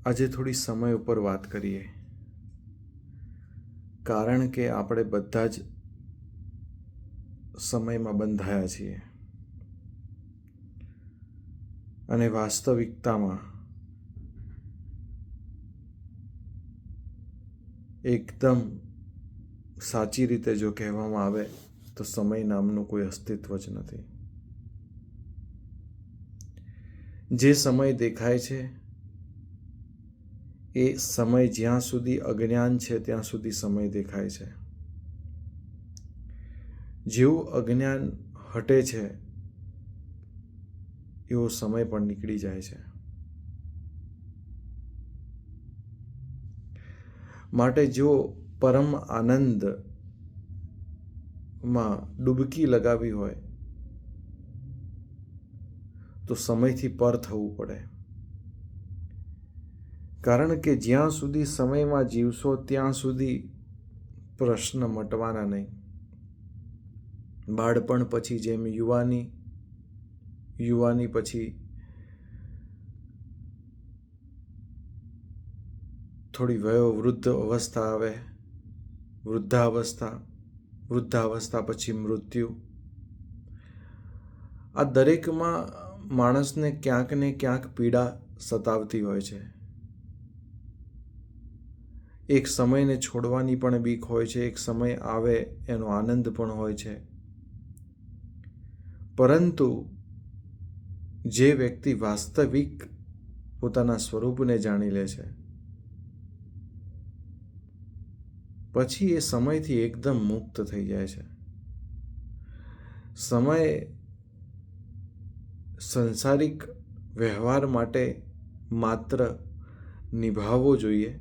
આજે થોડી સમય ઉપર વાત કરીએ, કારણ કે આપણે બધા જ સમયમાં બંધાયા છીએ અને વાસ્તવિકતામાં એકદમ સાચી રીતે જો કહેવામાં આવે તો સમય નામનું કોઈ અસ્તિત્વ જ નથી. જે સમય દેખાય છે એ સમય જ્યાં સુધી અજ્ઞાન છે ત્યાં સુધી સમય દેખાય છે. જેવું અજ્ઞાન હટે છે એવો સમય પણ નીકળી જાય છે. માટે જો પરમ આનંદમાં ડૂબકી લગાવી હોય તો સમયથી પર થવું પડે, કારણ કે જ્યાં સુધી સમયમાં જીવશો ત્યાં સુધી પ્રશ્ન મટવાના નહીં. બાળપણ પછી જેમ યુવાની પછી થોડી વયોવૃદ્ધ અવસ્થા આવે, વૃદ્ધાવસ્થા પછી મૃત્યુ. આ દરેકમાં માણસને ક્યાંક ને ક્યાંક પીડા સતાવતી હોય છે. એક સમયને છોડવાની પણ બીક હોય છે, એક સમય આવે એનો આનંદ પણ હોય છે. પરંતુ જે વ્યક્તિ વાસ્તવિક પોતાના સ્વરૂપને જાણી લે છે પછી એ સમયથી એકદમ મુક્ત થઈ જાય છે. સમય સંસારિક વ્યવહાર માટે માત્ર નિભાવવો જોઈએ,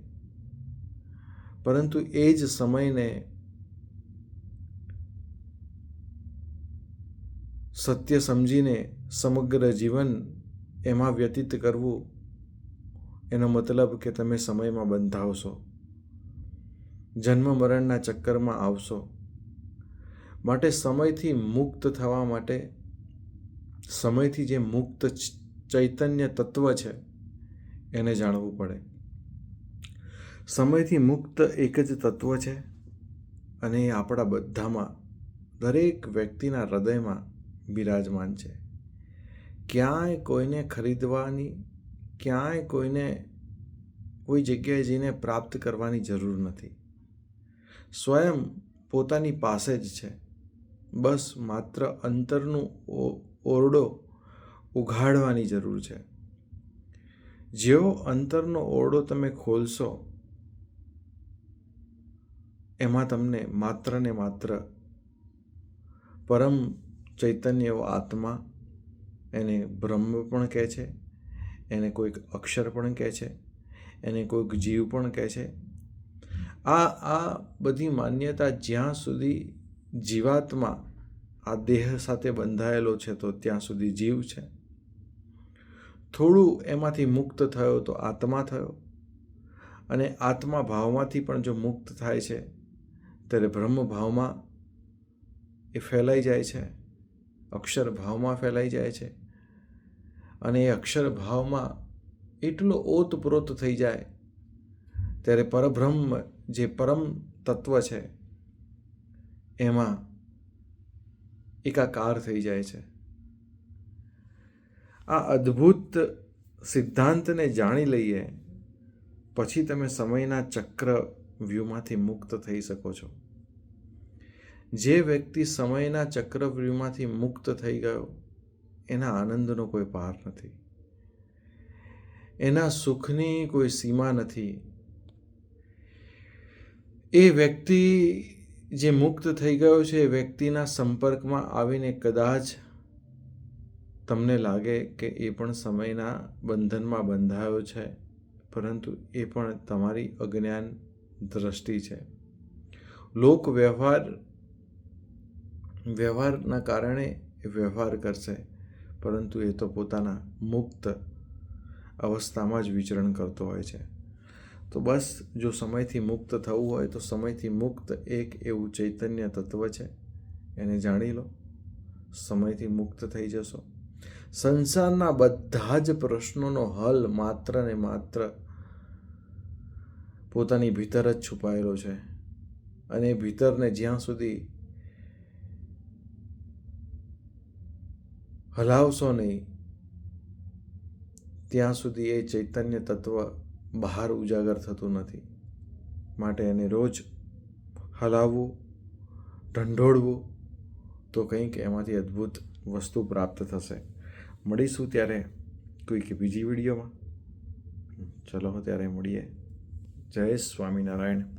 પરંતુ એ જ સમયને સત્ય સમજીને સમગ્ર જીવન એમાં વ્યતીત કરવું, એનો મતલબ કે તમે સમયમાં બંધાવશો, જન્મ મરણના ચક્કરમાં આવશો. માટે સમયથી મુક્ત થવા માટે સમયથી જે મુક્ત ચૈતન્ય તત્વ છે એને જાણવું પડે. સમયથી મુક્ત એક જ તત્વ છે અને એ આપણા બધામાં, દરેક વ્યક્તિના હૃદયમાં બિરાજમાન છે. ક્યાંય કોઈને ખરીદવાની, ક્યાંય કોઈને કોઈ જગ્યાએ જઈને પ્રાપ્ત કરવાની જરૂર નથી. સ્વયં પોતાની પાસે જ છે. બસ માત્ર અંતરનું ઓરડો ઉઘાડવાની જરૂર છે. જેવો અંતરનો ઓરડો તમે ખોલશો એમાં તમને માત્ર ને માત્ર પરમ ચૈતન્ય એવો આત્મા, એને બ્રહ્મ પણ કહે છે, એને કોઈક અક્ષર પણ કહે છે, એને કોઈક જીવ પણ કહે છે. આ બધી માન્યતા જ્યાં સુધી જીવાત્મા આ દેહ સાથે બંધાયેલો છે તો ત્યાં સુધી જીવ છે. થોડું એમાંથી મુક્ત થયો તો આત્મા થયો, અને આત્મા ભાવમાંથી પણ જો મુક્ત થાય છે ત્યારે બ્રહ્મ ભાવમાં એ ફેલાઈ જાય છે, અક્ષર ભાવમાં ફેલાઈ જાય છે. અને એ અક્ષર ભાવમાં એટલો ઓતપ્રોત થઈ જાય ત્યારે પરબ્રહ્મ જે પરમ તત્વ છે એમાં એકાકાર થઈ જાય છે. આ અદ્ભુત સિદ્ધાંતને જાણી લઈએ પછી તમે સમયના ચક્રવ્યૂહમાંથી મુક્ત થઈ શકો છો. જે વ્યક્તિ સમયના ચક્રવ્યૂહમાંથી મુક્ત થઈ ગયો એના આનંદનો કોઈ પાર નથી, એના સુખની કોઈ સીમા નથી. એ વ્યક્તિ જે મુક્ત થઈ ગયો છે એ વ્યક્તિના સંપર્કમાં આવીને કદાચ તમને લાગે કે એ પણ સમયના બંધનમાં બંધાયો છે, પરંતુ એ પણ તમારી અજ્ઞાન દ્રષ્ટિ છે. લોક વ્યવહારના કારણે એ વ્યવહાર કરશે, પરંતુ એ તો પોતાના મુક્ત અવસ્થામાં જ વિચરણ કરતો હોય છે. તો બસ જો સમયથી મુક્ત થવું હોય તો સમયથી મુક્ત એક એવું ચૈતન્ય તત્વ છે, એને જાણી લો. સમયથી મુક્ત થઈ જશો. સંસારના બધા જ પ્રશ્નોનો હલ માત્ર ને માત્ર પોતાની ભીતર જ છુપાયેલો છે અને એ ભીતરને જ્યાં સુધી હલાવશો નહીં ત્યાં સુધી એ ચૈતન્ય તત્વ બહાર ઉજાગર થતું નથી. માટે એને રોજ હલાવવું, ઢંઢોળવું, તો કંઈક એમાંથી અદ્ભુત વસ્તુ પ્રાપ્ત થશે. મળીશું ત્યારે કોઈક બીજી વિડીયોમાં. ચલો ત્યારે મળીએ. જય સ્વામિનારાયણ.